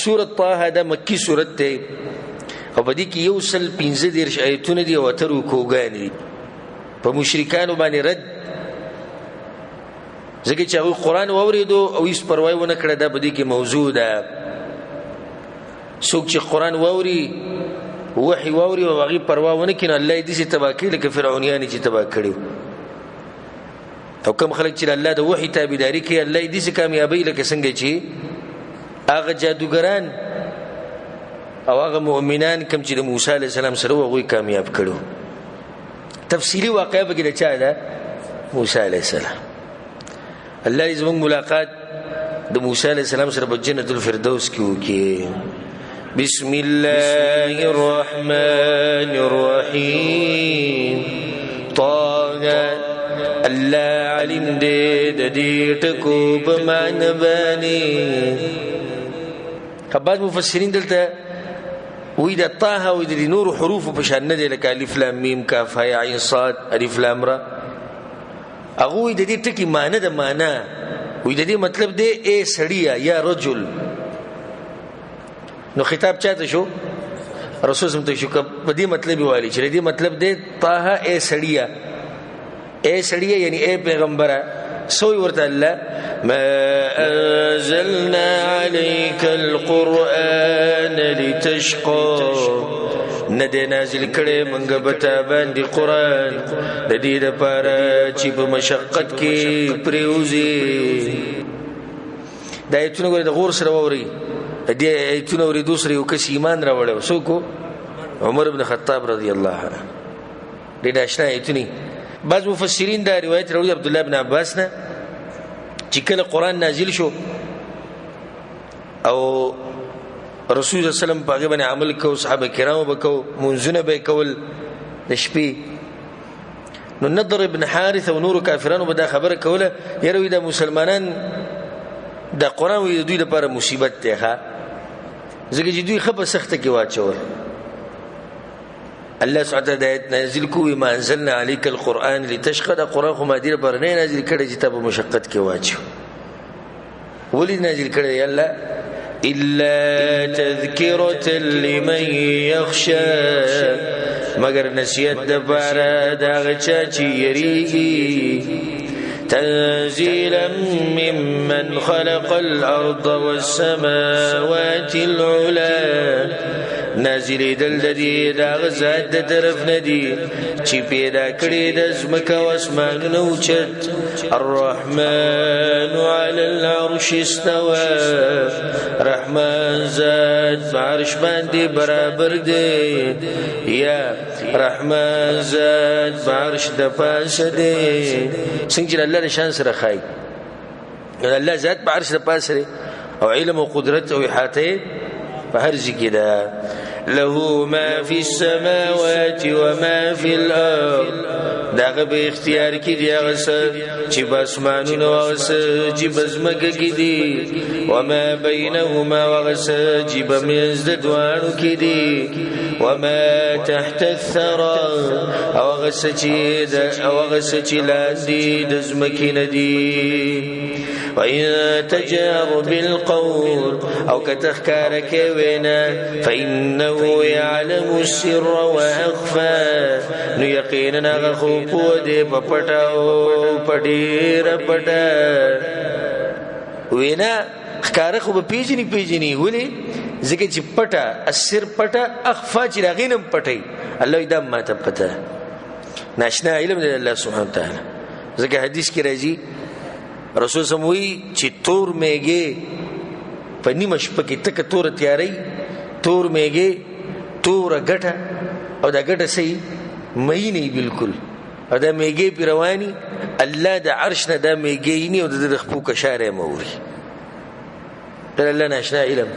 سورة طه دا مکی سورت تے او بدی کی یو سل 15 آیتونه دی او اترو کوګانی دی په مشرکانو باندې رد ځکه چې هغه قرآن واوریدو او هیڅ پروا ونه کړه دا بدی کې موضوع ده څوک چې قرآن واوري وحي واوري او هغه پروا ونه کړي الله دې سي تبا کړي لکه فرعونیان چې تبا کړي او کوم خلک چې الله د وحي تابعداري کوي الله دې سي کامیابی لکه څنګه چې هغه جادوګران او هغه مؤمنان کوم چې د موسی عليه السلام سره وغوي کامیاب کړو تفصیلی واقعه به کې چا ده موسی عليه السلام الله دې زموږ ملاقات د موسی عليه السلام سره په جنت الفردوس کې وکړي بسم الله الرحمن الرحيم طه الله علم دې د دې ټکو په معنی باندې بعض مفسرین دلته وې د طه او د نور حروف په شان نه دي لکه الف لام میم کاف ها عین صاد الف لام را هغه د دې ټکی معنی د معنی وې د دې مطلب دی اے سړیا یا رجل نو خطاب چاته شو رسول سم ته شو په دې مطلب والی چې دې مطلب دی طه اے سړیا یعنی اے پیغمبره سوی ورته الله ما انزلنا عليك القرآن لتشقى ندې نازل کړي مونږ به تا باندې قرآن د دې لپاره چې په مشقت کې پریوزي دا ایتونه غوړي د غور سره ووري دې ایتونه ورې دوسری یو کس ایمان راوړل څوک عمر بن خطاب رضی الله عنه دې آشنا ایتونی بعض مفسرین دا روایت راوړي عبد الله بن عباس نه چې کله قرآن نازل شو او رسول الله سلام په هغه باندې عمل کو صحابه کرام وکاو منځونه به کول د شپې نو نضر ابن حارث او نور کافرانو به دا خبره کوله یره د مسلمانان د قرآن وی دوی لپاره مصیبت ده ها ځکه چې دوی خپه سخته کې واچول الله سبحانه وتعالى نازل کوي ما انزلنا عليك القرآن لتشقى دا قرآن خو ما دیر پر نه نازل کړي چې تاسو مشقت کې واچو ولې نازل کړي الله الا تذکرة لمن يخشى مگر نصیحت د بارا دا چا چې یریږي تنزيلا ممن خلق الارض والسماوات العلى نازل دل ددی دا غزاد د طرف ندی چې پیدا کړی د زمکه او اسمانونه اوچت الرحمن على العرش استوى رحمان ذات عرش باندې برابر دی یا رحمان ذات عرش د پاسه دی څنګه الله شان سره خای الله ذات عرش د پاسه او علم او قدرت او احاطه په هر ځای ده له ما في السماوات وما في الارض داغه به اختیار کې دی هغه چې باسمانونو او چې بزمکه کې دي وما بينهما وغس چې بمنځ د دوانو کې دي وما تحت الثرى او غس چې لاندې د زمکې نه دي وإن تجار بالقول أو كتخكارك وينا فإنه يعلم السر وأخفى نيقيننا غخوب ودي بپٹاو پڑیر پٹا وینا خکارخو بپیجنی ولی ذکر چی پٹا السر پٹا اخفا چی راغینم پٹای اللہ ادام ما تبتا ناشنا علم دے اللہ سبحانه وتعالی ذکر حدیث کی رازی رسول سموی چې تور میګه په نیمه شپه کې تک تور تیاری تور میګه تور غټه او دا غټه سي مې نه بالکل او دا میګه پیروانی الله د عرش نه دا میګه نه او د خپو کشاره موري تر الله ناشنا علم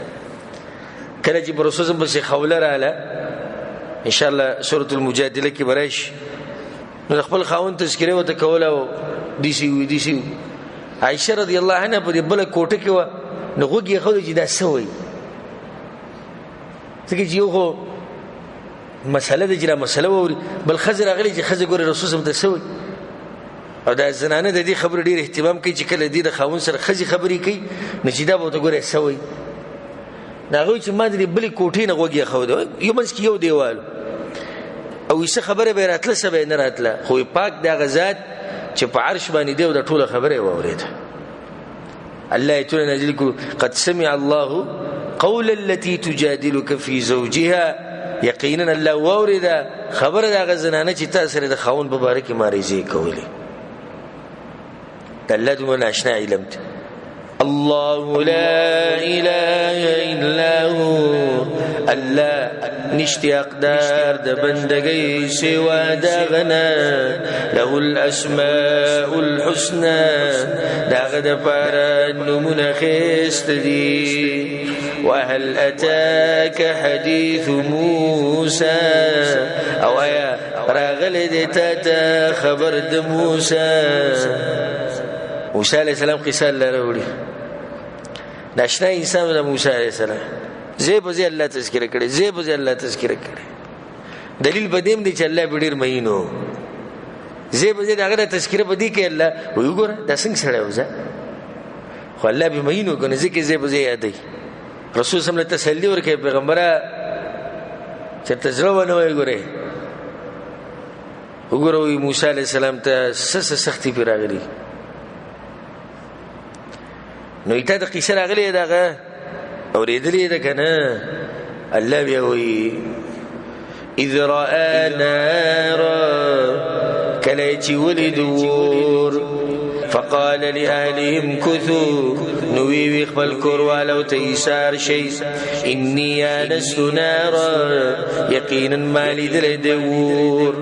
کله چې رسول سم بس خوله رااله ان شاء الله سوره المجادله کې برش نو خپل خاون تذکره وته کوله دي سي عائشہ رضی الله عنها په بل کوټه کې و نو غوږی خو دې دا سوي څنګه چې یو مسله د جره مسله ووري بل خزر غلي چې خزر ګور رسول سم ته سوي او دا زنانه د دې خبر ډیر اهتمام کوي چې کله دې د خاون سره خزي خبري کوي نو چې دا به ته ګوره سوي هغوی چې ما د بلې کوټې نه غوږ ایښودی یو منځ کې یو دیوال او څه خبره به یې راتله څه به یې نه راتله خو پاک د هغه ذات چې په عرش باندې دی او د ټوله خبره یې واورېده الله آیتونه نازل کړو قد سمع الله قول التي تجادلك في زوجها یقینا الله واورېده خبره د هغه زنانه چې تا سره د خاوند په باره کې ماریزې کولې د الله دومره ناشنا علم دی الله لا اله الا هو الله نشتی اقدار د بندگی سوا دغنا له الاسماء الحسنى داغه د پاره نمونه خست دي وهل اتاك حديث موسى او ایا راغله د تا خبر د موسی علیہ السلام قصه لري ناشنا انسان د موسی علیہ السلام زه به الله تذکرہ کړي زه به الله تذکرہ کړي دلیل بدیم دی چې الله ډیر مهینو زه به دغه تذکرہ بدی کې الله وګوره د څنګه سره وځه خو الله به مهینو کنه ځکه زه به یادې رسول صلی الله علیه وسلم تسلی ورکړي پیغمبره چې تجربه نه وګوره وګوره موسی علیہ السلام ته سختی پیراغلی نو ایته د قصه راغلی دغه اوریدلې ده کنه الله بیا وی اذ را نارا کله چې ولدور فقال لاهلهم كثوا نوي خپل کوروالو ته ایثار شي اني انست نارا یقینا مالي دلدور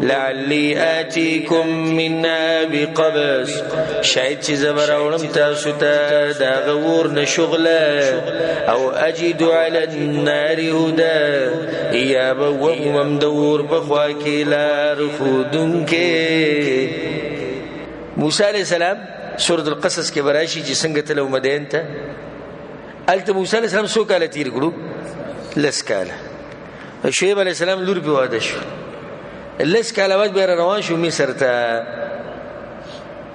لعلي اتيكم منا بقبس شاید چې زبرونم تاسو ته دا غور نشغله او اجد على النار هدى یا بو ممدور بخوا کې لار خودونکې موسی علیہ السلام سورۃ القصص کې براشي چې څنګه تلو مدین ته الته موسی علیہ السلام سو کاله تیر کړو لس کاله شعیب علیہ السلام لور په واده شو لس کاله بعد به روان شو مصر ته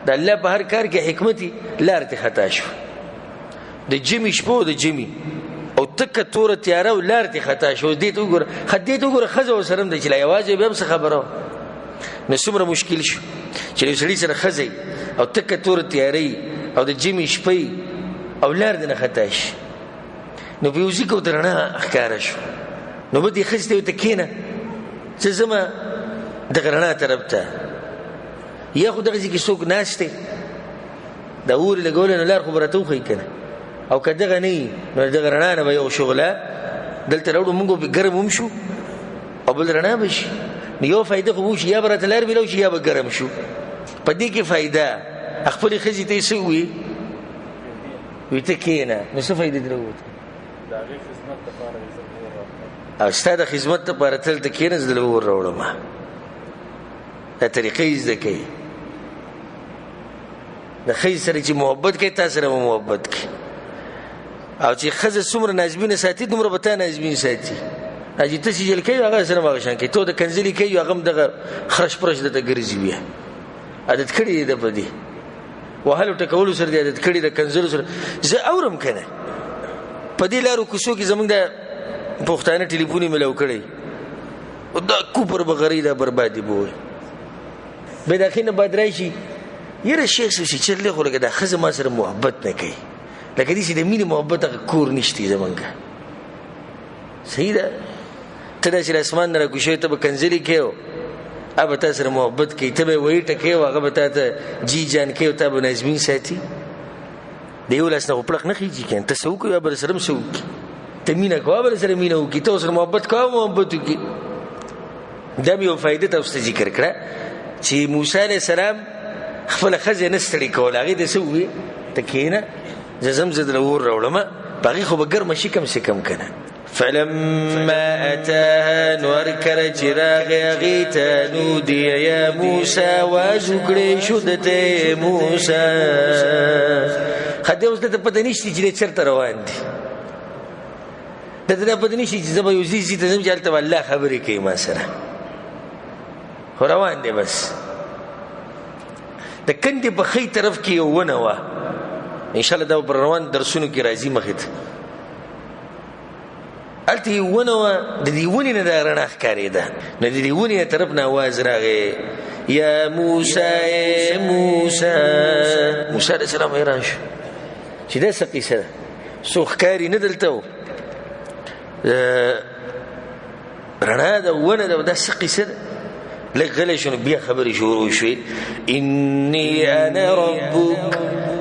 د الله په هر کار کې حکمتي لار ته خطا شو د جمی شپو د جمی او تک تور تیاره او لار ته خطا شو دې ته وګوره خدې ته وګوره خزه وسرم د چلای आवाज به هم څه خبره نو څومره مشکل شو چې سړي سره خزي او تک تور تیاری او د جمی شپې او لار دنه خطا شي نو په یوځي کو درنه اخکار شو نو به دې خسته ته کینه چې زما د غرنا طرف ته یا خو دغه کې څوک ناشته دا اور لګول نه لار خبره توخی کنه او کده غنی نو د غرنا نه به یو شغله دلته راوړو موږ به ګرم هم شو او بل رڼا بشي یو فائدہ خو شي یا برته لار بلو شي یا به ګرم شو په دې کې فائدہ خپل خزي ته سوي وي ته کینه نو څه فائدہ دروت دا غي خدمت لپاره او ستاسو خدمت لپاره تل ته کینه زل ور راوړم دا طریقې زده کوي د خزي سره چې محبت کوي تاسو سره محبت کوي او چې خزه څومره نازبینه ساتي دومره به تا نازبین ساتي اجي ته چې جل کوي هغه سره ماغشان کوي ته د کنځلي کوي هغه دغه خرش پرش د ګرځي بیا عادت کړی دی په دې وهلو ټکول سره دی عادت کړی د کنځلو سره زه اورم کنه په دې لارو کوڅو کې زمونږ د پښتانه ټلیفوني ملو کړی او دا کوپر بغری دا بربادي بوي به داخینه بدرای شي یره شیخ سوي چې له خلک د خزه ما سره محبت نه کوي لکه دې چې د مینې محبت کور نشتی زمونږ صحیح ده ته چې اسمان نه راکوشي ته به کنځلي کېو اب تاسو سره محبت کوي ته به وایي ټکه واغه به ته جی جان کې او ته به نظمین ساتي دیو لاس نه خپل نه خيږي کین ته سو کوي بل سره سو ته مینا کوه بل سره مینا وکي ته سره محبت کوه محبت وکي دا به فائدې تاسو ذکر کړه چې موسی عليه السلام خپل خزه نستړي کول هغه د سوې تکینه زمزم ور راولم باغي خو بګر مشي کم سي کم کنه فلما اتاها نور کر چراغ غیت نودي يا موسى وذكر شدته موسى خدای اوس ته پته نشته چې چرته روان دي دته پته نشته چې زما یو زی ته زم چلته والله خبرې کوي ما سره روان دي بس د کندې په خې طرف کې یو ونه و ان شاء الله دا پر روان درسونو کې راځي مخې هلته یې ونه وه د دې ونې نه دا رڼا ښکارېده نو د دې ونې طرف نه اواز راغی یا موسی موسی موسی علیه السلام حیران شو چې دا څه قیسه ده څوک ښکاري نه دلته و رڼا ده ونه ده دا څه قیسه ده لږ غلی شو نو بیا خبرې شروع شوې اني انا ربک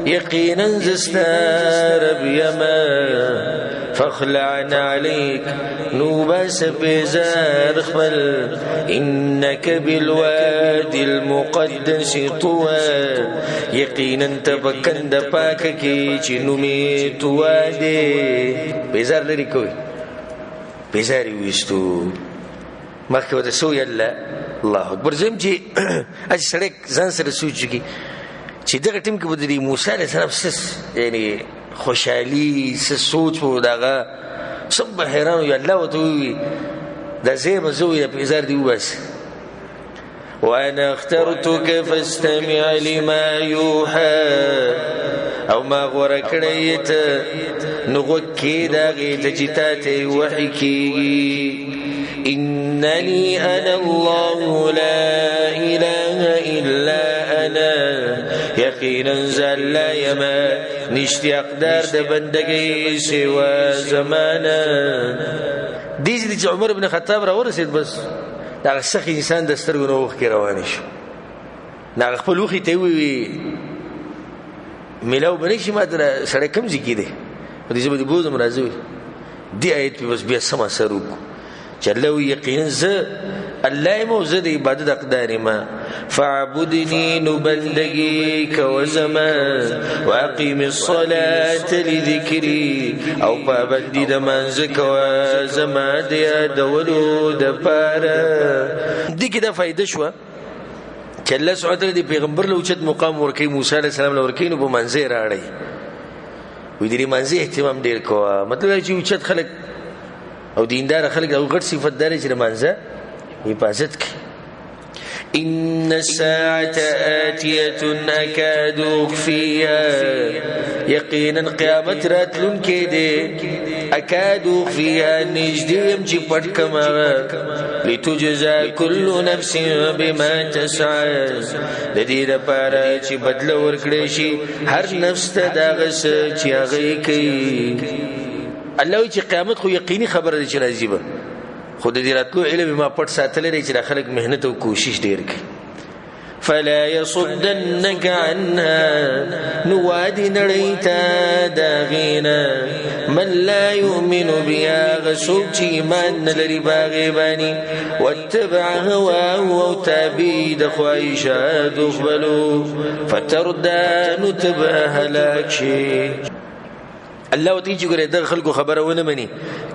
یقینا زه ستا رب یمه فاخلع عليك نوباس بزار خبل إنك بالوادي المقدس طوى يقينا تبكن دپاككي چنومي توادي بزار لري کوي بزاري ويستو مخکې وته سو یلا الله اکبر زم چې اج سړی ځان سره سوچ کی چې دغه ټیم کې بدري موسی علیه السلام سس یعنی خوشحالي څه سوچ و دغه سم به حیران وي الله ورته ووایي دا ځای به زه ووایي پیزار دې وباسي وانا اخترتك فاستمع لما يوحى او ما غوره کړی ته نو غوږ کښې د هغې ته چې تا ته وحي کېږي انني انا الله لا اله الا انا یقینا زه الله یمه نشتی اقدار د بندګۍ سوا زمانه دې چې عمر بن خطاب راورسېد بس دغه سخت انسان د سترګو نه اوښکې روانې شو دغه خپل اوښي ته یې وویل میلاو به نه شي ما ته سړی کوم ځای کې دی دې زه به دې بوځم راځه وي دې آیت پې بس بیا سم اثر وکړو چې الله وایي یقینا زه الله یم او زه د عبادت اقدار یم فاعبدني نو بندګي کوه زما واقیم الصلاة لذکري او پابندي د مانځه کوه زما د یادولو دپاره دې کې دا فایده شوه چې الله سبحانه وتعالی د پیغمبر له اوچت مقام ورکوي موسی علیه السلام له ورکوي نو په منځه یې راړی وایي د دې منځه اهتمام ډېر کوه مطلب چې اوچت خلک او دیندار خلک او غټ صفت دار چې د منځه حفاظت کوي ان الساعة آتية اكاد اخفيها یقینا قیامت راتلونکې دی اکاد اخفيها نږدې یم چې پټ کړم لتجزا كل نفس بما تسعى د دې لپاره چې بدله ورکړی شي هر نفس ته د هغه څه چې هغه یې کوي الله وایي چې قیامت خو یقیني خبره ده چې راځي به خو د دې راتلو علم ما پټ ساتلی دی چې دا خلک محنت او کوشش ډېر کوي فلا يصدنك عنها نوادي نړۍ ته د هغې نه من لا يؤمن بها هغه څوک چې ایمان نه لري په هغې باندې واتبع هواه او تابع د خواهشاتو خپلو فترده نو ته به هلاک شي الله ورته چې ګورې دغه خلکو خبره ونه مني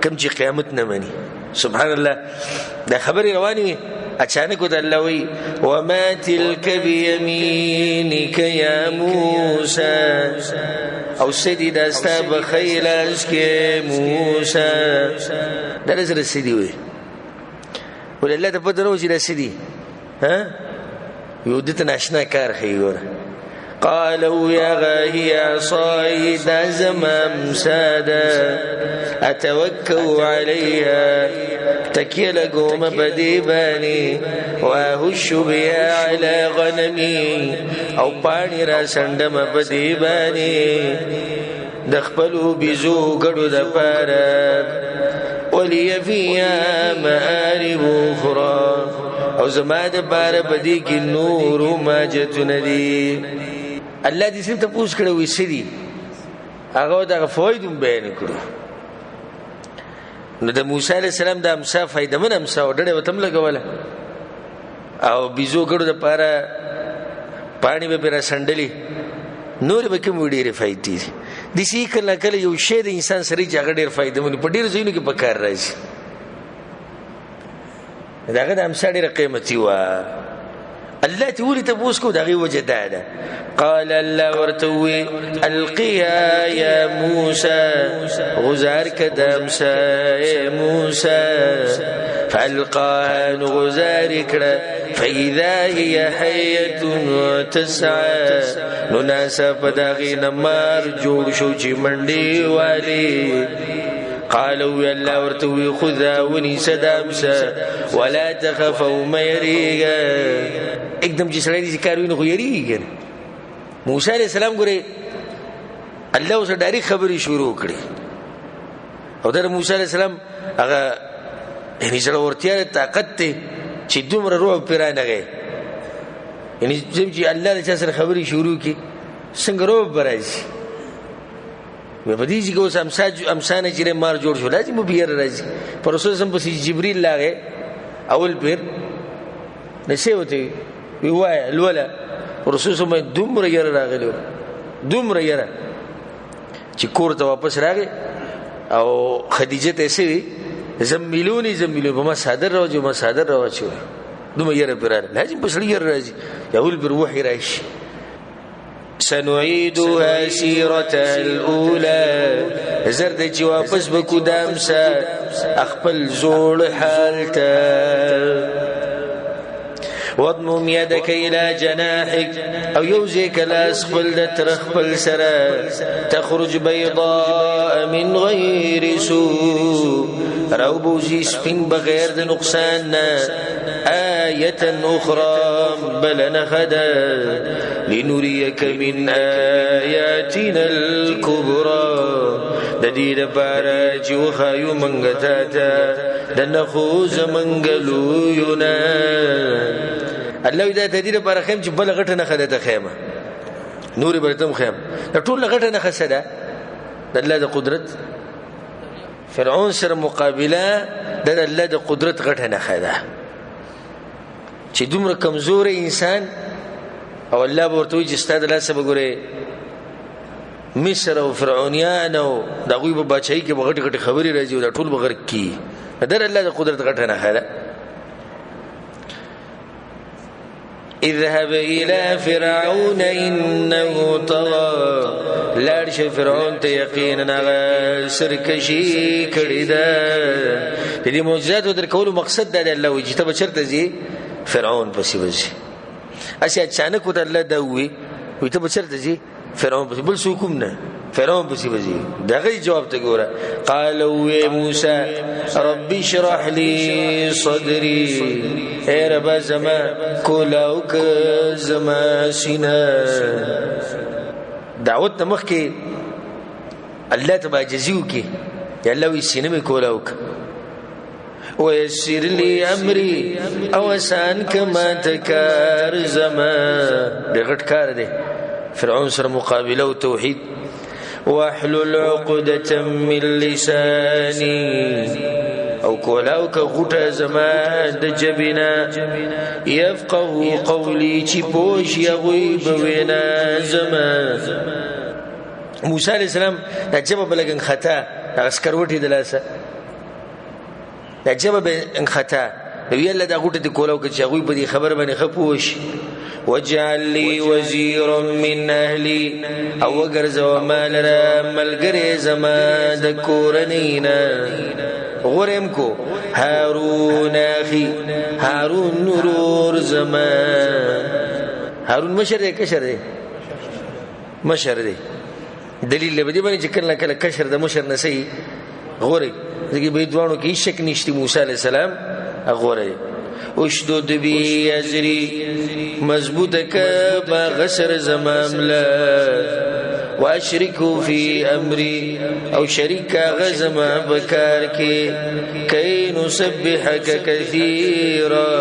کوم چې قیامت نه مني سبحان الله دا خبرې روانې وي اچانک ورته الله وایي وما تلك بيمينك يا موسی او څه دي دا ستا په ښی لاس کې موسی دا له سره څه دي وایي ولې الله ته پته نه و چې دا څه دي یو ده ته ناشنا کار ښیي ګوره قالوا يا غاهي عصاي دا زما مساده اتوكل عليها تکیه لګوم په دې باندې واهش بها على غنمي او پاڼې را سنډم په دې باندې د خپلو بیزو ګډو دپاره ولي فيها مآرب اخرى او زما دپاره په دې کې نور ماجتونه دي الله دې سم تپوس کړی وي څه دي هغه دغه فواید هم بیان کړو نو د موسی علیه السلام د امسا فایدمن امسا و ډډې ورته هم لګوله او بیزو ګړو دپاره پاڼې به پرې راسنډلې نورې به کوم ډېرې فایدې دي داسې کله کله یو شی د انسان سره چې هغه ډېر فایدمن په ډېرو ځایونو کې په کار راځي د هغه د امسا ډېره قیمتي وه الله ته ولې تپوس کو د هغې وجه دا ده قال الله ورته ووایي القیا یا موسی غزار که د امسا ای موسی فالقاها نو غزار یې کړه فاذا هي حیة تسعى نو ناڅاپه د هغې نه مار جوړ شو چې منډې والي قالوا يا الله ورتوي خذها ونیسه دامسه ولا تخفوا ما یریږه एकदम چې سړی دې کار ویني خو یریږي. موسی علیہ السلام ګوره الله اوس ډایرکټ خبري شروع کړي او در موسی علیہ السلام هغه یعنی سره ورتیا طاقت ته چې دومره روح پیرانه غي یعنی چې الله دې سره خبري شروع کړي څنګه روح برایي مې په دې چې اوس امسانه چې مار جوړ شو لازم به یې راځي پر رسول سم په جبريل لاغه اول پیر نشوته ویوای الولا رسول سم دومره یې راغلو دومره یې چې کور ته واپس راغی او خدیجه ته سي زميلوني په ما صادر راوچو دومره یې پرار لازم په سړي یې راځي اول پر وحي راشي. سنعيدها سيرتها الأولى زرد چې واپس بکو دامسه خپل زوړ حالته. واضمم يدك إلى جناحك أو يوزيك الأسفل دترخبل سرا تخرج بيضاء من غير سوء روبوزي سفين بغير د نقصان آية أخرى بل نخدا لنريك من آياتنا الكبرى دديد باراج وخايو منغتاتا دنخوز منغلو ينا الله اذا تدير برخم چې بل غټه نه خده ته خیمه نور برتم خیم د ټول غټه نه خسده د الله د قدرت فرعون سره مقابله د الله د قدرت غټه نه خده چې دومره کمزور انسان او الله ورته چې ستاد الله سبا ګوره مصر او فرعونیان او دغوی په بچای کې بغټ غټ خبري راځي او د ټول بغیر کی در الله د قدرت غټه نه خده. اذهب الى فرعون انه طغى لارش فرعون ته یقینا سرکشي کړی دا. دې معجزات در کول مقصد دا الله وجه ته بچرته زی فرعون پسې وځي اسی اچانک ته الله دا وی ته بچرته زی فرعون پسې بل سوکم نه فرعون پسې وځي دغه جواب ته ګوره. قالوا يا موسى ربي اشرح لي صدري اے رب زما کولاوک زما سینا دعوت مخ کې الله تبا جزیو کې یا الله وی سینه می کولاوک ويسر لي امري او آسان کما تکار زما دغټ کار دی فرعون سره مقابله او توحید. واحلل عقدة من لساني او کولاوک غټه زما د جبنا يفقه قولي چې پوش یغوي بوینا زما. موسی علیہ السلام د جواب لګن خطا عسكر وټي دلاسه د جواب ان خطا ویل د غټه د کولاوک چې یغوي په دې خبر باندې خپوش. وجعل لي وزيرا من اهلي او غرزو مال را ملګری زما د کورنینا غورم کو هارون اخي هارون نور زما. هارون مشر دی کشر دی مشر دی دلیل لبدی باندې چې کله کله کشر د مشر نسی غوري دغه به دوانو کې شک نشتی موسی عليه السلام غوري. اشدد بي ازري مضبوطك بغسر زماملا واشركه في امري او شريك غزما بكارك كي نسبحك كثيرا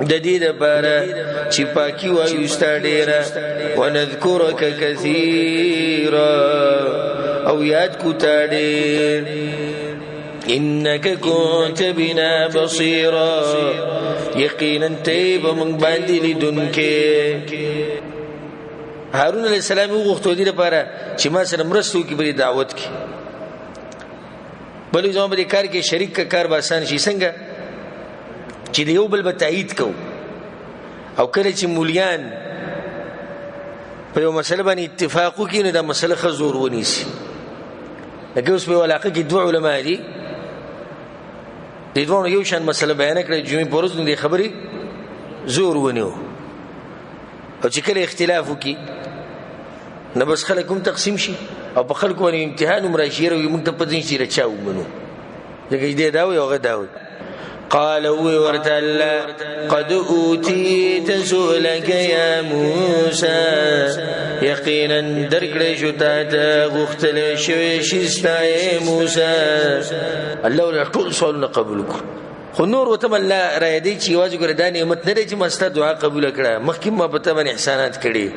دديد بارا چې پاکي وایو استاډيرا ونذكرك كثيرا او یاد کو تاډير انك كنت بنا بصيرا يقينا تيب من باندې لیدونکې. هارون علیہ السلام وغوښتو دې لپاره چې ما سره مرستو کې بری دعوت کې بلې ځم به کار کې شریک کار به آسان شي څنګه چې یو بل به تایید کو او کله چې مولیان په یو مسله باندې اتفاق وکړي نو دا مسله خزور ونیسي. لکه اوس په علاقه کې دوه علما دي د دوه یو شان مسله بیان کړي جمعې پروز نه دي خبري زور ونیو او چې کله اختلاف وکړي نه بس خلک هم تقسیم شي او په خلکو باندې امتحان هم راشي او موږ ته پته نشي چې چا ومنو ځکه دې دا وي هغه دا وي قال ورته الله قد اوتيت سؤلك يا موسى يقينا درکړې شو ته غوښتل شوی شستا موسی الله له ټول سوالونه قبول کړ خو نور وته الله را دې چې واځي ګره دا نعمت نه دی چې مسته دعا قبول کړه مخکې ما په تمن احسانات کړي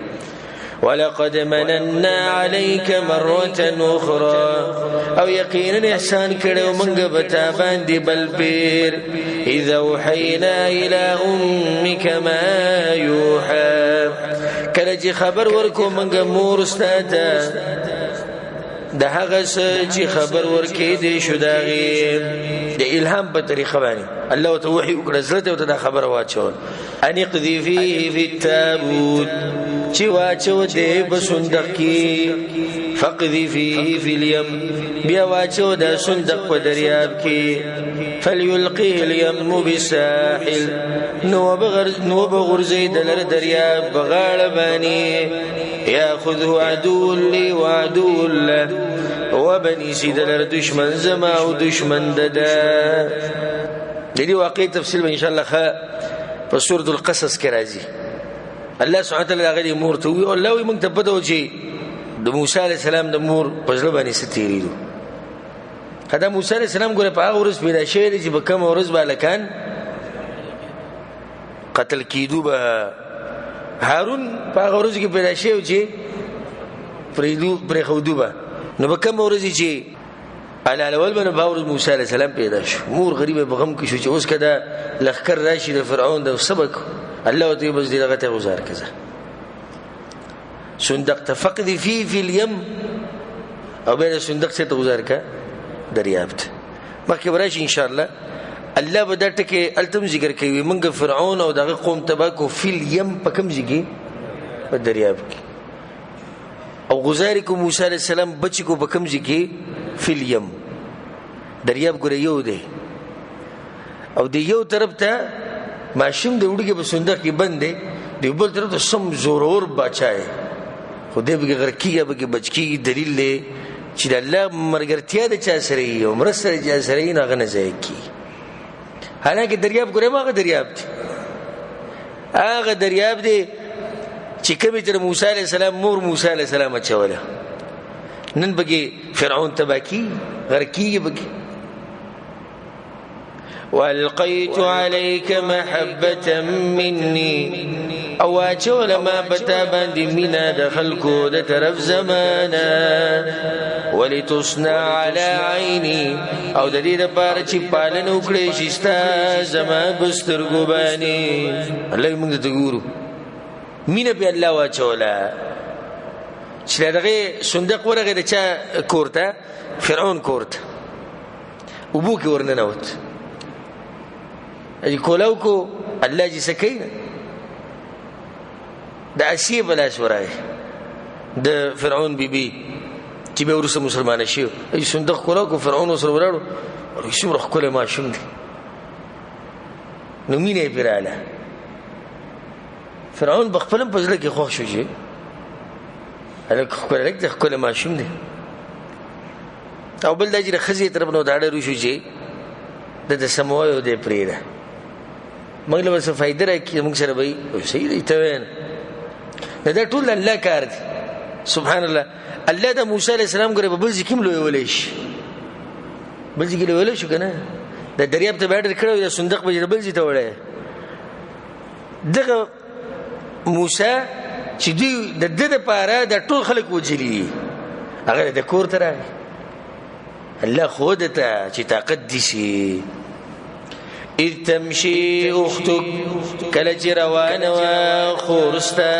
ولقد مننا عليك مرة أخرى او يقينا احسان کړو مونږ به تا باندې بل پیر اذا وحينا الى امك ما يوحى کله چې خبر ورکو مونږ مور ستاته د هغه چې خبر ورکې دي شو داغي د الهام په طریقه باندې الله ته وحي وکړه زړه ته خبر واچول ان قذي فيه في التابوت چې واچو دې بسندق کې فقذي فيه في اليم بیا واچو د سندق په دریاب کې فليلقيه اليم بالساحل نو بغرزي دلر دریاب بغاړه باندې ياخذه عدو لي وعدو له وبني سيدلر دشمن زما او دشمن ددا دې واقعي تفصیل ان شاء الله په سورۃ القصص کې راځي الله سبحانه وتعالى غلي مور ته وی الله وي موږ ته پته و چې د موسی عليه السلام د مور په ځل باندې ستیریدو خدای موسی عليه السلام ګوره په هغه ورځ پیدا شوی چې په کوم ورځ بالکان قتل کیدو به هارون په هغه ورځ کې پیدا شوی چې پرې خودو به نو په کوم ورځ چې الاول باندې باور موسی عليه السلام پیدا شو مور غریبه بغم کې شو چې اوس کده لخر راشي د فرعون د سبق الله ته بس دغه ته گزار کړه صندوق تفقد في اليم او به صندوق څخه گزار کا دریاب ته مخکې ورشي ان شاء الله الله به دا ټکي التم ذکر کوي موږ فرعون او دغه قوم تباکو في اليم په کوم ځای په دریاب کې او گزار کو موسی عليه السلام بچ کو په کوم ځای في اليم دریاب ګره یو دی او دی یو طرف ته ماشوم د وړي په صندوق کې بند دی دی بل طرف ته سم زورور بچای خو دې به غرقیه به بچکی دلیل دی چې د الله مرګرتیا د چا سره یې عمر سره چا سره یې نه غنځي کی حالانکه دریاب ګره ماغه دریاب دی هغه دریاب دی چې کمی تر موسی عليه السلام مور موسی عليه السلام اچوله نن بګي فرعون تباکی غرقیه بګي والقيت عليك محبة مني او اچول ما بتا باندې مینا د خلکو د طرف زمانہ ولتصنع على عيني او د دې لپاره چې پالنه وکړې شستا زما بسترګو باندې الله موږ ته ګورو مینا به الله واچولا چې دغه صندوق ورغه د چا کورته فرعون کورته وبو کې ورننوت کولاو کو الله جی سکینه د اسی بلا شورای د فرعون بیبي چې به ورسره مسلمان شي ای صندوق کولاو کو فرعون سره وراړو او شو رخ کوله ما شوم دي نو مینه پیراله فرعون بخپلم پزله کې خوښ شو شي الک کوله کې کوله ما شوم دي او بل دجره خزي طرف نو داړه رو شو شي د سموایو د پریره موږ له څه فائدې راکې موږ سره وي صحیح دی ته وین دا ټول الله کار دی سبحان الله الله د موسی عليه السلام غره بل ځکه لوي ولې شي بل ځکه لوي ولې شو کنه د دریاب ته باندې کړو د صندوق به بل ځای ته وړه دغه موسی چې دی د دې لپاره د ټول خلک وجلی هغه د کور ته راغی الله خود ته چې طاقت دي شي اذ تمشي اختك کله چې روانه وا خورستا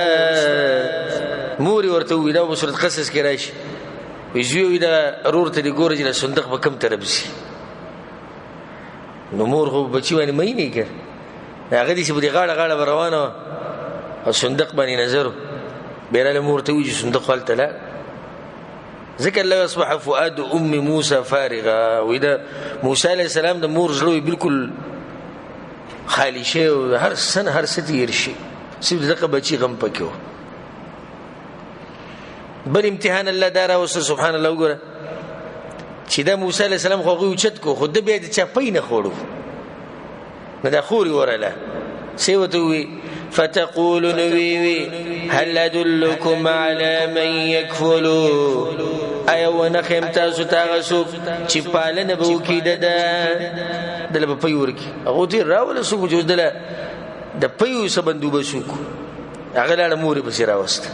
مور ورته ویدا په سورۃ قصص کې راشي ویجوی دا رور ته دی ګورې چې صندوق په کم طرف شي نو مور خو بچی باندې مې نه کړ هغه دې چې په غاړه روانه او صندوق باندې نظر بیره مور ته ویجی صندوق خپل لا ذکر الله اصبح فؤاد ام موسى فارغا ودا موسی عليه السلام د مور زړه بالکل خالی شي او هر سن هر ستیر شي سیب دغه بچی غم پکيو بل امتحان الله دا راوسته سبحان الله وګوره چې دا موسی علیه السلام خو هغوی اوچت کو خو ده بیا د چاپۍ نه خوړو نه دا خوري ورله څه ورته ووي فتقول نووي هل أدلكم على من يكفلوا آیا ونخیم تاسو ته هغه څوک چې پالنه به وکړي دله به پۍ ورکړي هغو ته یې راوله څوک چې اوس دله د پیو څه بندوبست وکړو هغه لاړه مور یې پسې راوسته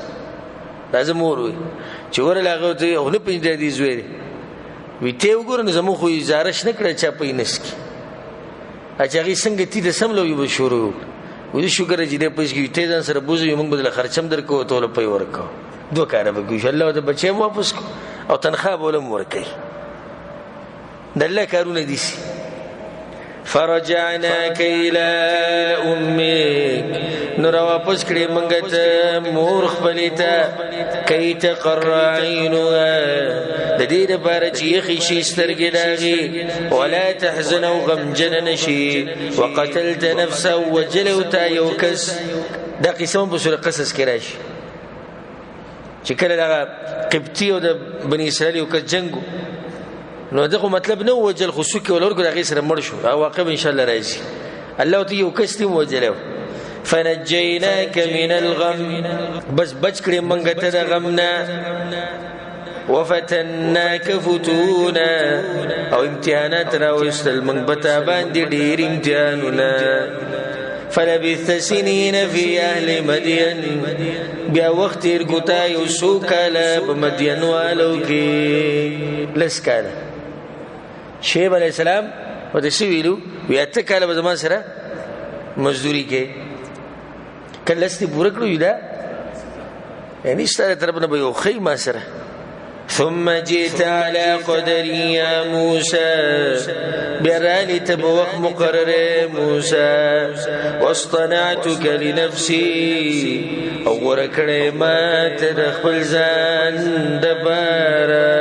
راځه مور وي چې ورله هغه ورته خو نه پېژني دی زوی دی وي ته یې وګوره نو زموږ خو ازارش نه کړه چا پۍ نسکي چې هغې څنګه تی د سملوي به شروع وکړو وی شکر چې دې پېژ کې ته ځان سره بوزو موږ بدله خرچم درکو ته له پۍ ورکو دوه کاره به کوي الله ته بچي واپس کو او تنخواه به له ورکوي د الله کارونه دي فرجعناك الى امك نور واپس کړې مونږ ته مور خپلې ته کای تقر عینها د دې لپاره چې یخې شي سترګې د هغې ولا تحزن او غمجنه نشي وقتلت نفسا وجلوتا یو کس دا قصه هم په سوره قصص کې راشي چې کله دغه قبطي او د بني اسرائیل یو کس جنګ نو دغه مطلب نه وجل خو سوکي ولورګو دغه سره مړ شو او واقع ان شاء الله راځي الله ته یو کس تیم وجلو فنجيناك من الغم بس بچ کړې مونږ ته د غمنا وفتناك فتونا او امتحانات راوستل مونږ بتا باندې ډېر امتحانونه فلبثت سنين في اهل مدين بیا وخت تیر کوتا یو سو کاله په مدین والو کې لس کاله شعیب علیہ السلام ورته څه ویلو وی اته کاله به زما سره مزدوري کې کله لستې پوره کړو دا یعنی ستاره طرفونه به یو خی ما سره ثم جئت على قدري يا موسى برالي تبوخ مقرر موسى واصطنعتك لنفسي او ورکړې ما ته خپل ځان دبارا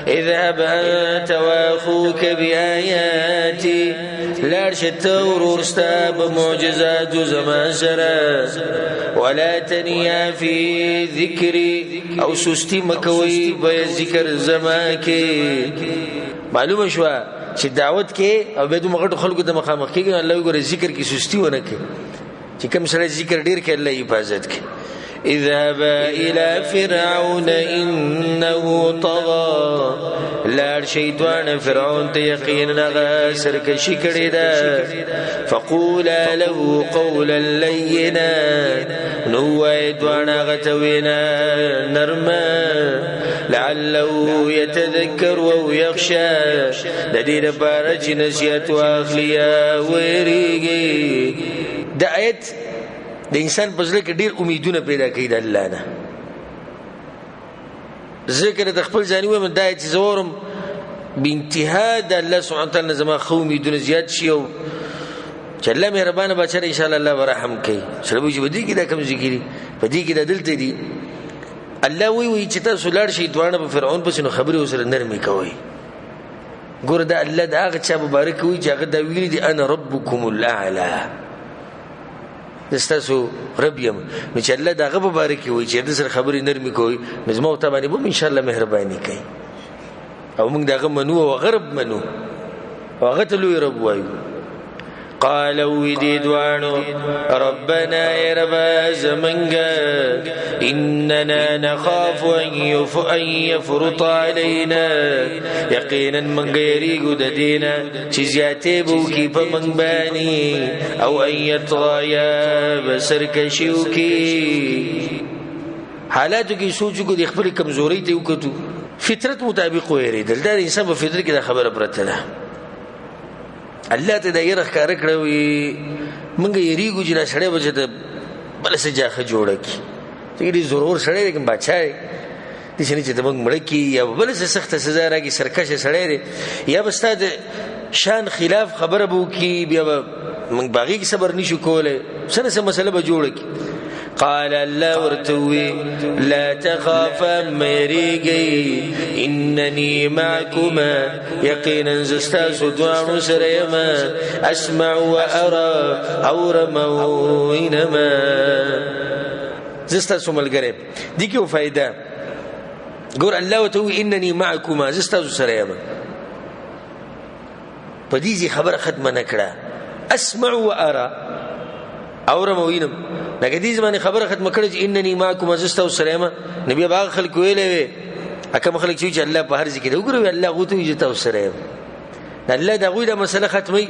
اذهب انت واخوك بآياتي لاړ شه ورور ستا بمعجزاتو زما سره ولا تنیا فی ذکری او سستی مکوی به ذکر زما کې معلومه شو چې دعوت کې او به د مغټ خلکو د مخامخ کې الله وګوره ذکر کې سستی ونه کې چې کوم سره ذکر ډیر کې الله حفاظت کې اذهب الى فرعون انه طغى لار شیطان فرعون ته یقینا سرکشی کړی دا فقولا له قولا لینا نو ایدوانا غتوینا نرما لعله يتذكر او يخشى د دې لپاره چې نصیحت واخلي ويریږي د آیت د انسان په ځل کې ډیر امیدونه پیدا کوي د الله نه ذکر د خپل ځاني و من دایت زورم بانتها د الله سبحانه وتعالى زما خو امیدونه زیات شي او چې الله مهربانه بچره ان شاء الله الله ورحم کوي سره به دې کې دا کوم ذکر په دې کې د دلته دي الله وی چې تاسو لاړ شي دوانه په فرعون پس نو خبري وسره نرمي کوي ګور دا الله دا هغه چا مبارک وي چې هغه دا ویلي دي انا ربكم الاعلى دستاسو رب یم نو چې الله دغه مبارک وي چې د سر خبرې نرمي کوي نظم او تبانی به ان شاء الله مهرباني کوي او موږ دغه منو او غرب منو او هغه ته لوی رب وایو قالوا وديدوانو ربنا يا رب زمنگا اننا نخاف ان يفرط علينا يقينا من غيريغو ددينا چې زیاته بو کی په من باندې او ان يطغى بسر کشیو کی حالاتو کې سوچ کو د خپل کمزوري ته وکړو فطرت مطابق وېری دلته انسان په فطرت کې د خبره پرته ده الله ته د یره ښکار کړوي مونږ یریږو چې دا سړی به ته بل څه جاخه جوړه کی چې دې ضرور سړی لیکن بچای دې شنه چې ته مونږ مړ کی یا بل څه سخت سزا راکې سرکشه سړی دی یا به ستاسو شان خلاف خبره بو کی بیا مونږ باغی صبر نشو کوله سره څه مسله به جوړه کی قال الله ورتوي لا تخافا مريقي إنني معكما يقينا زستاس دوان سريما أسمع وأرى أورما وإنما زستا سو ملګری دي کې فائدہ ګور الله وتعالى انني معكما زستا سره یم په دې خبره ختمه نکړه اسمع وارى اورم وینم لکه دې زمانه خبره ختمه کړه چې انني معكما زستا سره یم نبی باغ خلک ویلې وي اکه مخلک چې الله په هر ځای کې وګوري الله غوته یې سره یم الله دا غوې د مسله ختمي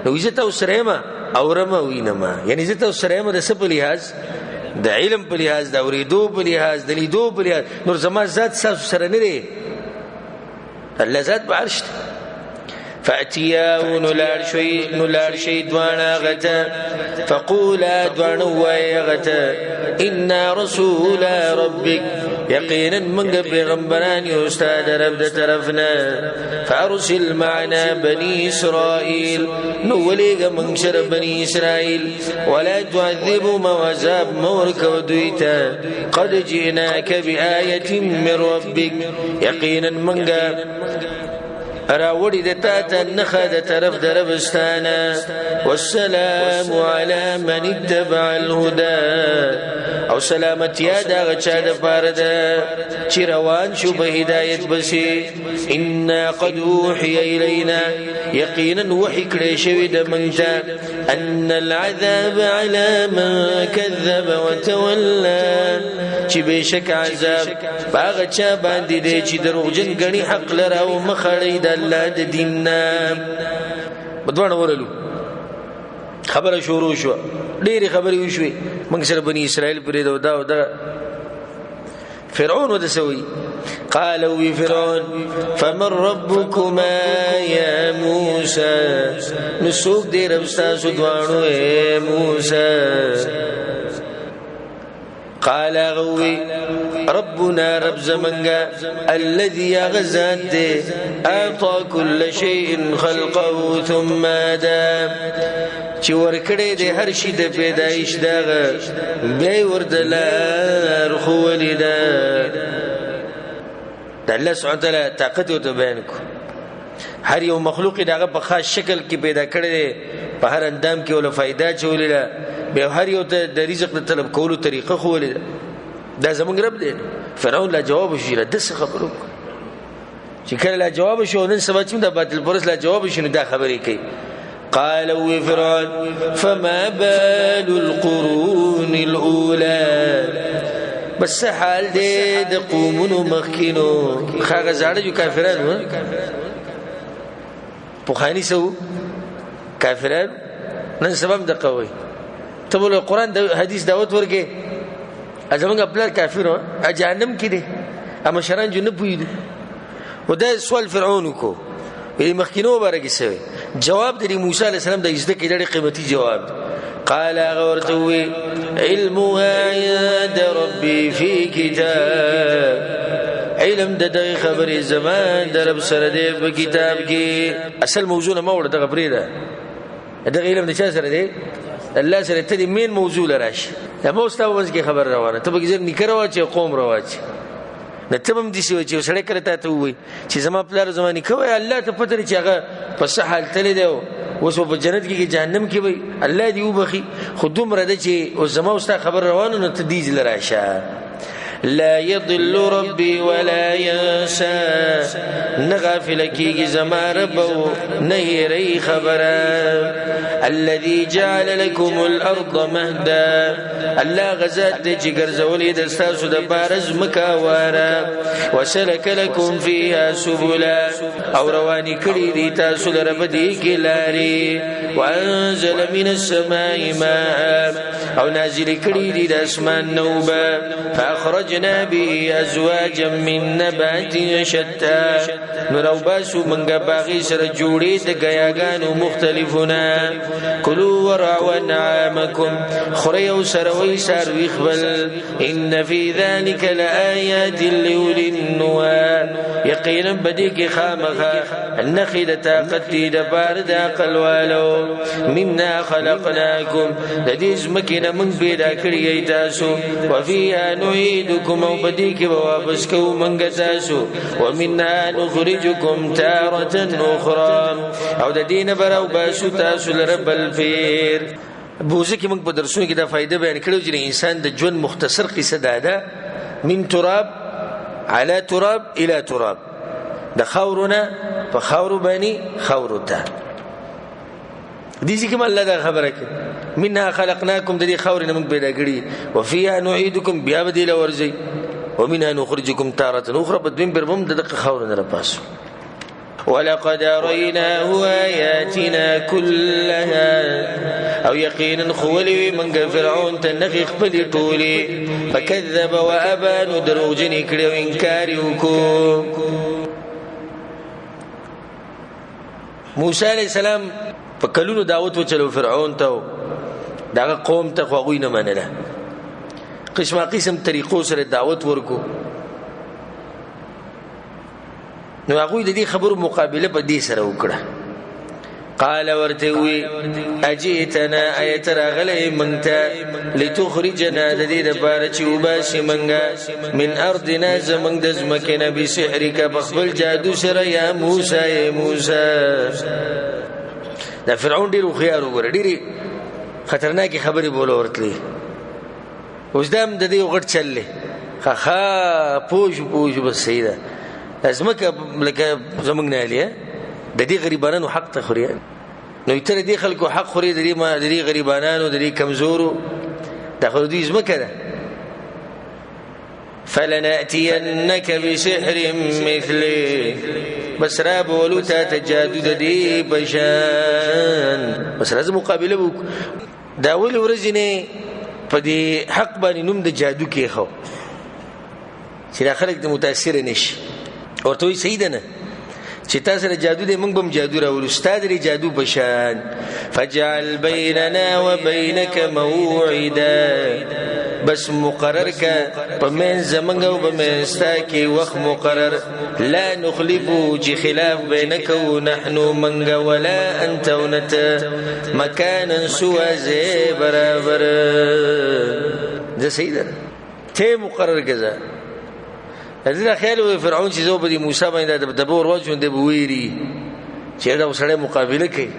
نو عزت سره یم اورم وینم یعنی عزت سره یم د سپ لحاظ د علم په لحاظ د اوریدو په لحاظ د لیدو په لحاظ نور زما ذات سره نه لري الله ذات په عرش فاتيا نلار شي دوانا غتا فقولا دوانا ويغتا إنا رسول ربك يقينا من پیغمبران استاد رب د طرفنا فارسل معنا بني اسرائيل نوليغ منشر بني اسرائيل ولا تعذبوا موازاب مورك ودويتا قد جئناك بآية من ربك يقينا من راوړي د تا ته نخه د طرف دربستانه والسلام على من اتبع الهدى او سلامتیا دا غچا د پاره ده چې روان شو په هدایت بشي ان قد اوحي الينا یقینا وحی کړی شوی د منځه ان العذاب على من كذب وتولى چې بشک عذاب باغ چا باندې دی چې دروغجن غني حق لره او مخړی د الله د دیننا بدوان ورلو خبره شروع شو ډېری خبرې وشوي موږ سره بني اسرائیل پرې دا فرعون ودسوي قالوا فرعون فمن ربكما يا موسى نسوق دي رب تاسو دوانو اے موسى قال غوي ربنا رب زمنگا الذي غزاد اعطى كل شيء خلقه ثم هدى چې ورکړې د هر شي د پیدایش دغه بیا وردلار خو ولیدا د الله سبحانه تعالی طاقت او بیان کو هر یو مخلوق دغه په خاص شکل کې پیدا کړی په هر اندام کې ول فائدہ چولې به هر یو ته د رزق د طلب کولو طریقه خو ولیدا دا زمونږ رب دی فرعون لا جواب شي د څه خبرو چې کله لا جواب شو نن سبا چې د باطل پرس لا جواب شنو دا خبرې کوي قالوا فرعون فما بال القرون الأولى بس حال دې د قومونو مخکینو خاغه زاړه جو کافرانو پوخانی سو کافرانو نن سبب د قوي ته ول قرآن د حدیث دعوت ورکه ازمنګ خپل کافرو جهنم کې دي اما شران جن پویدو ودا سوال فرعون کو وی مخکینو برګی سوی جواب د موسی علی السلام د عزت کې ډېر قیمتي جواب قال غورتوي علمها عند ربي في كتاب علم د خبر زمان درب سره دی په کتاب کې اصل موضوع نه موړه د خبرې ده د علم د چا سره دی الله سره ته د مين موضوع لراش دا موستاو وځي خبر روانه ته به ګر نکروا چې قوم رواچ نتبم دي سوي چې سړی کړه ته وي چې زما پلار زماني کوي الله ته پته چې هغه په صحال تل دی وسو په جنت کې جهنم کې وي الله دی وبخي خودم رده چې او زما واست خبر روانه نو تدیج لراشه لا يضل ربي ولا ينسى نغافل كي زما رب نهري خبره الذي جعل لكم الارض مهدا الله غزات جگر زولي د تاسو د بارز مکاواره وسلك لكم فيها سبلا او رواني کړي دي تاسو لرب دي کې لاري وانزل من السماء ماء او نازل کړي دي د اسمان نوبه فاخرجنا به ازواجا من نبات شتى نروباسو منګه باغی سره جوړې د غیاګانو مختلفونه كلوا ورعوا نعامكم خريو سروي سار ويخبل ان في ذلك لآيات لأولي النهى يقينا بديك خامخا النخيل طاقت دي دبار دا قلوالو منا خلقناكم لديز مكنا من بيدا كريي تاسو وفيها نعيدكم او بديك بوابس كو من تاسو ومنها نخرجكم تارة اخرى او دا دين براو باسو تاسو لرب الفير بوزه کې موږ په درسونو کې دا فائدہ بیان کړو چې انسان د ژوند مختصر قصه ده من تراب على تراب الى تراب د خاورنا په خاور باندې خاور ته دي چې کوم الله دا خبره کوي منها خلقناكم د دې خاور نه موږ پیدا کړی وفيها نعيدكم بیا بدیل ورځي ومنها نخرجكم تارة أخرى بدون بربم دقق خاورنا رباسو ولقد أريناه آياتنا كلها أو يقينا خولي من فرعون تنخخ بلطولي فكذب وأبى ندروجني كريو إنكاري وكو موسى عليه السلام فكلونو دعوت وچلو فرعون تاو داغا قوم تا خواغوی نمانلا قسم طریقو سره دعوت ورکو نو هغه د دې خبرو مقابله په دې سره وکړه قال ورتوي اجئتنا ايت راغله منته لتخرجنا د دې لپاره چې وباسي منګه من ارضنا زمنګ د زمکنه بسحرك بخبل جادو سره یا موسی دا فرعون ډیر خيار وګړي ډیر خطرناکي خبري بوله ورتلی اوس دام د دې وغټ چللې خا پوج بس سیده ازمکه لکه زمنګ نه علي د دې غریبانو حق ته خوري نو تر دې خلکو حق خوري د دې غریبانو د دې کمزورو د خو دې زمکه ده فلناتينك بسحر مثله بس را بولو تا تجادد دې بشان بس راز مقابله وک دا ول ورځنه په دې حق باندې نوم د جادو کې خو چې خلک د متاثر نشي ورته سیدنه چې تاسو جادو دې موږ بم جادو راول استاد لري جادو بشان فجعل بيننا وبينك موعدا بس مقرر کا پمن زمنګ او بمستا کې وخت مقرر لا نخلفو چې خلاف بينك ونحن منغ ولا انت ونت مكانا سوى زي برابر ده سیدنه ته مقرر کزا هذا خیال فرعون چې زو بدی موسی باندې د بور وجه د بويري چې دا وسړی مقابله کوي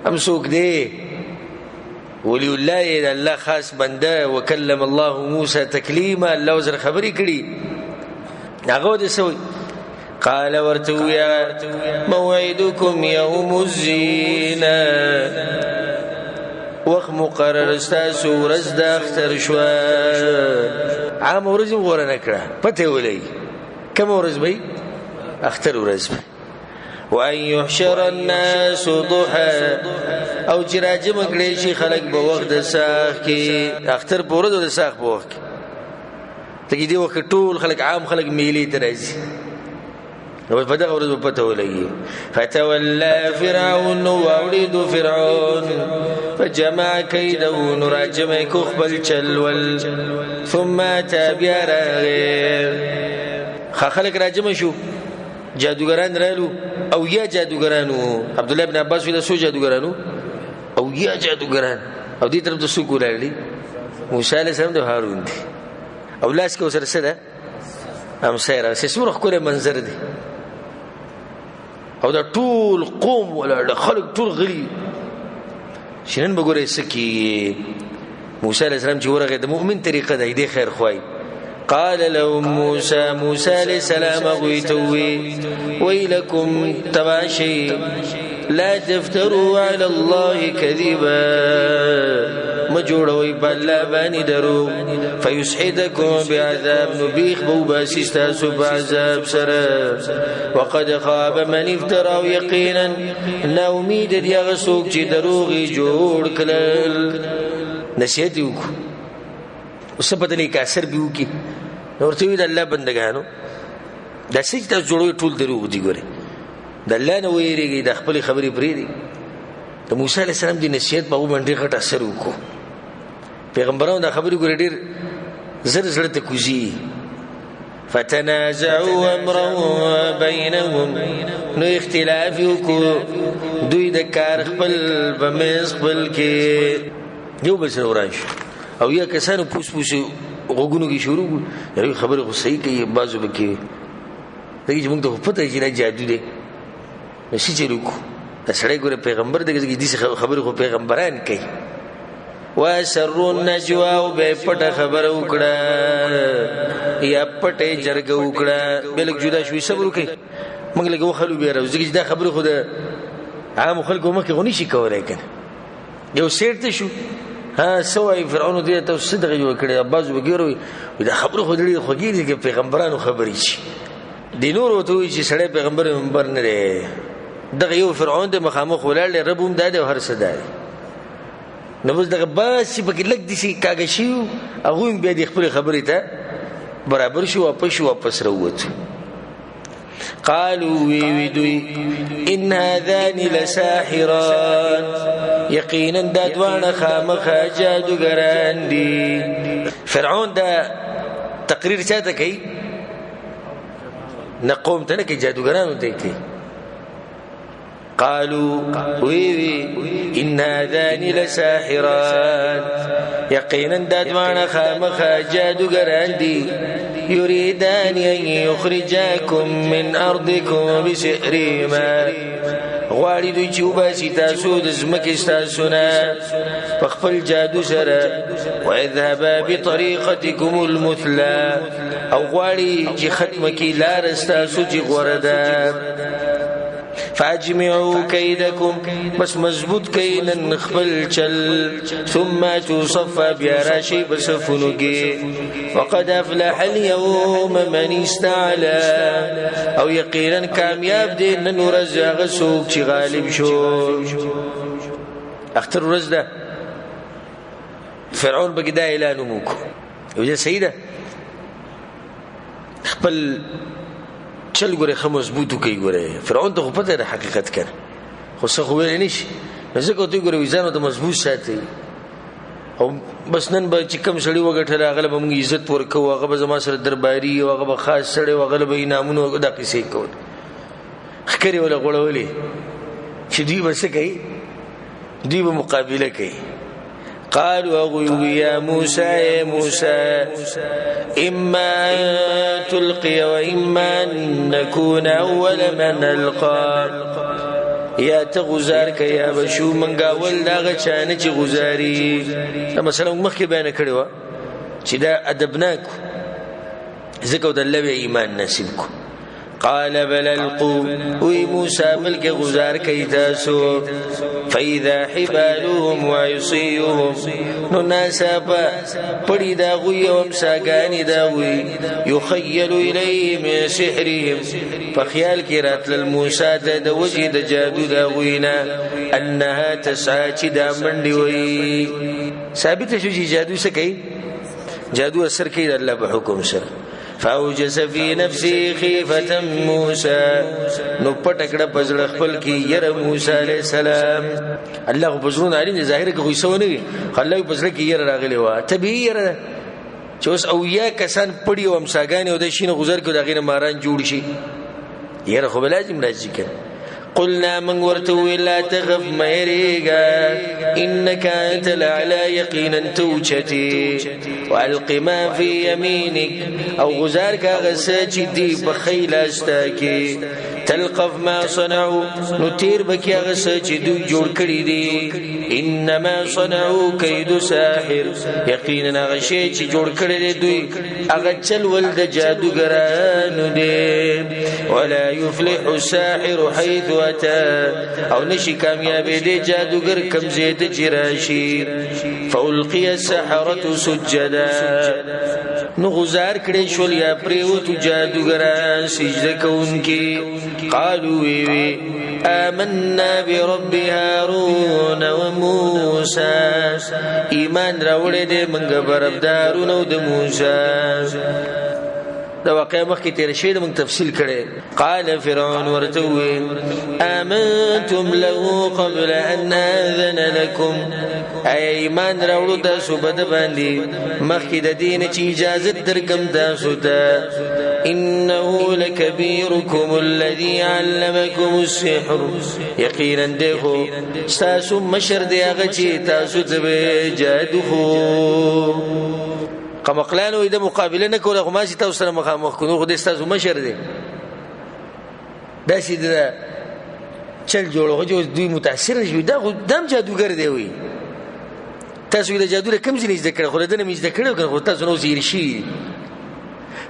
ام سوق دی ولي الله الله خاص بنده وكلم الله موسى تكليما الله وزر خبري کړي هغه د سوي قال ورتويا موعدكم يوم الزينه وخت مقرر استاسو ورځ د اختر شو عام ورځ غوړه نکړه پته ولې کوم ورځ به اختر ورځ وان يحشر الناس ضحى او جراجم کړي شي خلک په وخت د ساخ کې اختر پورې د ساخ په وخت ته دې وخت ټول خلک عام خلک میلي ترازي نو په دغه ورځ په پته ولې فتولى فرعون وولد فرعون فجمع كيده نراجم كخبل چلول ثم تابع راغير خلق راجم شو جادوګران رالو او یا جادوګرانو عبد الله ابن عباس ویل سو جادوګرانو او یا جادوګران او دې طرف ته سو کولای موسی عليه السلام د هارون دي او لاس کو سره سره ام سیره سورخ کوله منظر دي او دا ټول قوم ولا خلق ټول غلي شنن بګورې سکی موسی عليه السلام چې ورغه د مؤمن طریقه ده دې خیر خوای قال لهم موسى عليه السلام غويتوي ويلكم تباشي لا تفتروا على الله كذبا مجوړوي بل باندې درو فيسحدكم بعذاب نبيخ بوباسيستاسو بعذاب سره وقد خاب من افترى يقينا ناومید دی هغه څوک چې دروغي جوړ کړل نشیت یو اوس په دې کاثر بیو کی ورته وی د الله بندگانو د سجده جوړوي ټول دروغ دي ګوره د الله نه ویریږي د خپل خبرې پرې دي د موسی عليه السلام دی نشیت په باندې غټ اثر وکړو پیغمبرانو دا خبرې ګوره ډیر زړه ته کوزي فتنازعوا امرهم بينهم نو اختلاف وکړو دوی د کار خپل بمز خپل کې یو بل سره ورانش او یا کسانو پوس غوګونو کې شروع یو خبره خو صحیح کوي بازو بکی دغه موږ ته پته چې نه جادو دی نشي چې لوکو سړی ګوره پیغمبر دغه دې خبره خو پیغمبران کوي واسروا النجوا او به پټه خبره وکړه یا پټه جرګه وکړه بلک جدا شوي صبر وکړي موږ لګو خلو به راوځي دا خبره خو د عام خلکو مخکې غونی شي کولای کنه یو سیرته شو ها سوای فرعون دې ته صدق جوړ کړي عباس وګیروي دا خبره خو دې خو ګیری کې پیغمبرانو خبرې شي د نور وته چې سړی پیغمبر منبر نه لري دغه یو فرعون د مخامخ ولړ ربوم داده او هر څه داده نو بس دغه بس چې پکې لګ دي شي کاږي شي هغه بیا د خپل خبرې ته برابر شو واپس راووت قالوا ويدوي ان هذان لساحران يقينا دادوان خامخا جادوگران دي فرعون دا تقریر چاته کوي نقوم ته نه کې جادوگرانو ته کوي قالوا وي ان هذان لساحران يقينا دادوان خامخا جادوگران دي يريدان ان يخرجاكم من ارضكم بسحرهما غواړي دوی چې وباسي تاسو د ځمکې ستاسو نه په خپل جادو سره ويذهبا بطريقتكم المثلى او غواړي چې ختمه کې لار ستاسو چې غوره ده فاجمعوا كيدكم بس مضبوط کین خپل چل ثم تصفى براشي بسفنوږي وقد افلح اليوم من استعلى او یقینا کامیاب دي نن ورځ هغه څوک چې غالب شو اختر ورځ ده فرعون بګی دا اعلان وکړ یو سیده خپل چل ګره خو مضبوطو کوي ګره فرعون ته پته ده حقیقت کړه خو څه خو ویل نشي ځکه ته ګره ویزانو ته مضبوط ساتي او بس نن به چې کم سړی وګټل هغه به موږ عزت ورکو هغه به زما سره درباري او هغه به خاص سړی او هغه به انعامونه د قصې کول خکری ولا غړولې چې دوی به څه کوي دوی به مقابله کوي قالوا أغوي يا موسى إما أن تلقي وإما أن نكون أول من ألقى يا تغزارك يا بشو من قاول داغه چانه چې غزاري مثلا مخکې بیان کړو چې دا ادبناک زکه د الله ایمان نصیب کو قال بل القوا وي موسى ملك غزار كيتاسو فإذا حبالهم وعصيهم نناسبا پڑی دا غوی ومساگانی دا غوی يخيل إليه من سحرهم فخيال كرات للموسى دا وجه دا جادو دا غوینا انها تسعى چی دا مندی وی ثابت شو چی جادو سکی جادو اثر کی دا اللہ بحکم سر فاوجس في نفسه خيفة موسى نو پټکړه پزړه خپل کې ير موسی عليه السلام الله بزرون علي ظاهر کې غوسه ونه وي الله پزړه کې ير راغلی و طبيعي ير چې اوس او یا کسان پړي او امساګانی او د شینه گذر کې دغه ماران جوړ شي ير خو لازم راځي کې قلنا من ورتو لا تخف ميريغا إنك أنت الأعلى يقينا توجتي وألق ما في يمينك أو غزارك غساجي دي بخيل أستاكي تلقف ما صنعوا نتير بك غساجي دو جور كريدي إنما صنعوا كيد ساحر يقينا غشيجي جور كريدي دوي أغتشل ولد جادو قرانو دي ولا يفلح الساحر حيث او نشي کامیابی دی جادوگر کم زید جراشی فالقی السحرة سجدا نو غزار کړي شول یا پریوتو جادوگران سجده کونکی قالوا وی آمنا برب هارون وموسى ایمان راوړې دې منګ برب دارون او د موسی دا واقع مخکې تیر شوی د موږ تفصیل کړي قال فرعون ورتوي آمنتم له قبل ان آذن لكم اي ایمان راوړو تاسو بد باندې مخکې د دین چې اجازه درکم تاسو ته انه لكبيركم الذي علمكم السحر یقینا دغه تاسو مشر دی هغه چې تاسو ته جادو خو قمقلانو د مقابله نه کوله خو ما چې تاسو سره مخامخ کونو خو د تاسو مشر دی دا چې د چل جوړو چې دوی متاثر شي دا دم جادوګر دی وي تاسو د جادو کم ځینې زده کړه خو دنه مې زده کړه خو تاسو نو زیر شي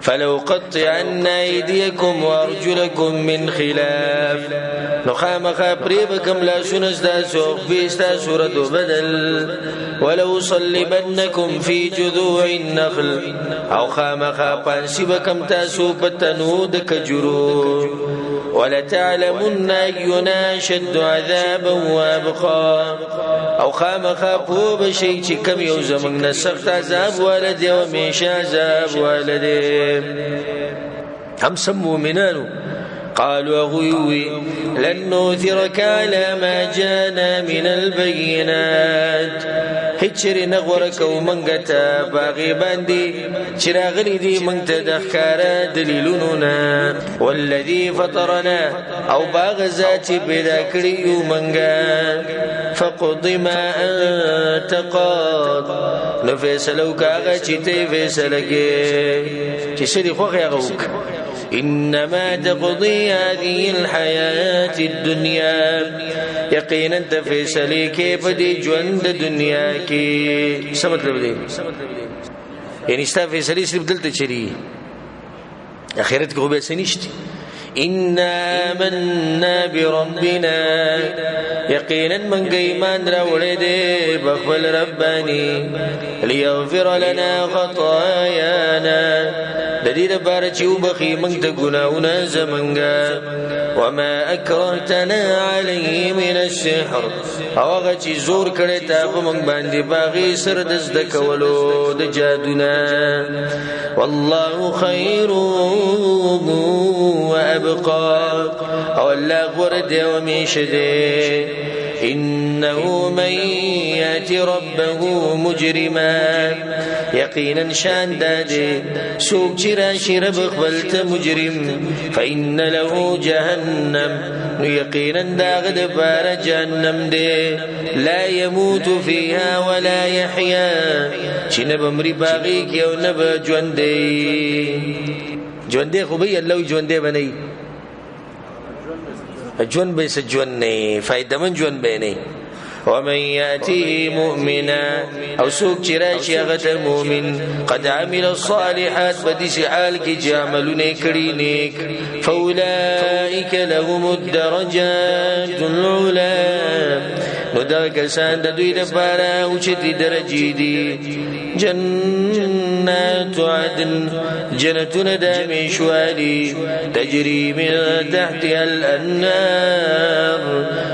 فلو قطعن ايديكم وارجلكم من خلاف نو خامخا پریبکم لا شنستا سوخ بیستا صورت بدل ولو صلبنكم في جذوع النخل او خامخا پانسیبکم تاسو پتنود کجرو ولتعلمن اينا شد عذابا وابقى او خامخا پو بشي چې کم یو زمنګ سخت عذاب ولد او همیشه عذاب ولد هم سم مؤمنانو قالوا غيوي لن نؤثرك على ما جاءنا من البينات هچری نغورک او منګتا باغی باندې چراغلی دی منګ ته د ښکارا دلیلونو نه والذي فطرنا او باغ ذات پیدا کړی یو منګا فقض ما انت قاض نو فیصلو کاغه چې ته فیصله کې چې سړي خو هغه إنما تقضي هذه الحياة الدنيا يقينا تفسلي كيف دي جوند دنيا كي سمت لبدي يعني استفسلي سلب دلت شري آخرتك هو بيسنشتي إنا آمنا بربنا يقينا من قيمان رولد بخبل رباني ليغفر لنا خطايانا دلیل بار چیو بخی منگ تا گناونا زمنگا وما اکرهتنا علیه من السحر او آغا چی زور کرتا پا منگ باندی باغی سر دست دکولو د جادونا والله خیر و ابقا او اللہ غرد ومیشده إنه من يأتي ربه مجرما يقينا شان دادي سوق شراشي ربخ بلت مجرم فإن له جهنم يقينا داغد بار جهنم دي لا يموت فيها ولا يحيا شنب امري باغيك يو نب جوندي خوبي اللو جوندي بني جون بيس جون نه فائدہ من جون به نه ومن ياتي مؤمنا او سوق چراشي هغه مؤمن قد عمل الصالحات بديس حال کی عملونه کړي نیک فاولئک لهم الدرجات العلى نو دا کسان د دوی لپاره اوچتي درجې دي جنات عدن جنتون دامي شوالي تجري من تحتها الأنهار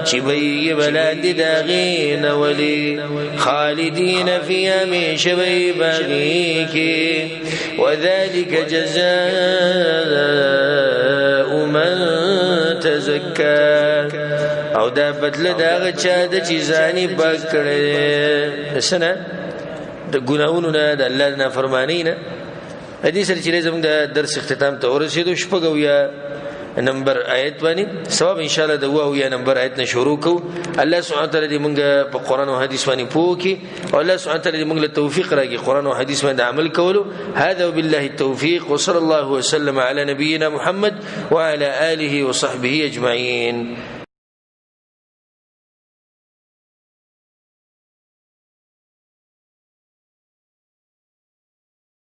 شبي بلاد داغين ولي خالدين فيها من شبي باغيك وذلك جزاء من تزكى او دا بدل داغ چا د چیزانی پاک کړي سنه د ګناونو نه د الله نه فرمانی نه حدیث چې زموږ د درس اختتام ته ورسېدو شپږو یا نمبر آیت باندې ثواب ان شاء الله د وو یا نمبر آیت نه شروع کو الله سبحانه تعالی دې موږ په قران او حدیث باندې پوکي او الله سبحانه تعالی دې موږ له توفیق راکړي قران او حدیث باندې عمل کولو هذا وبالله التوفيق وصلى الله وسلم على نبينا محمد وعلى آله وصحبه اجمعين